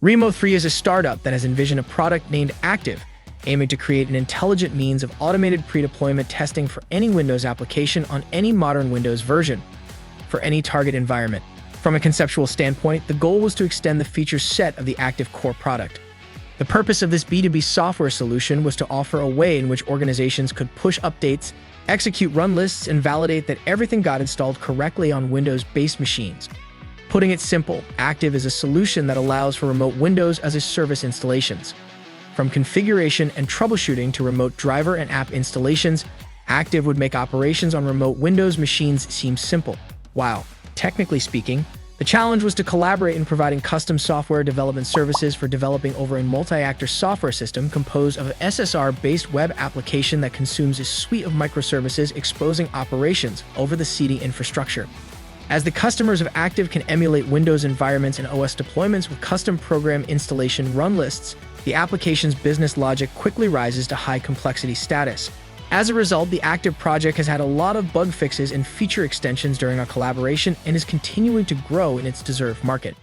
Remo 3 is a startup that has envisioned a product named Activ, aiming to create an intelligent means of automated pre-deployment testing for any Windows application on any modern Windows version, for any target environment. From a conceptual standpoint, the goal was to extend the feature set of the Activ core product. The purpose of this B2B software solution was to offer a way in which organizations could push updates, execute run lists, and validate that everything got installed correctly on Windows-based machines. Putting it simple, Activ is a solution that allows for remote Windows as a service installations. From configuration and troubleshooting to remote driver and app installations, Activ would make operations on remote Windows machines seem simple. Wow. Technically speaking, the challenge was to collaborate in providing custom software development services for developing over a multi-actor software system composed of an SSR-based web application that consumes a suite of microservices exposing operations over the CD infrastructure. As the customers of Activ can emulate Windows environments and OS deployments with custom program installation run lists, the application's business logic quickly rises to high complexity status. As a result, the Activ project has had a lot of bug fixes and feature extensions during our collaboration and is continuing to grow in its deserved market.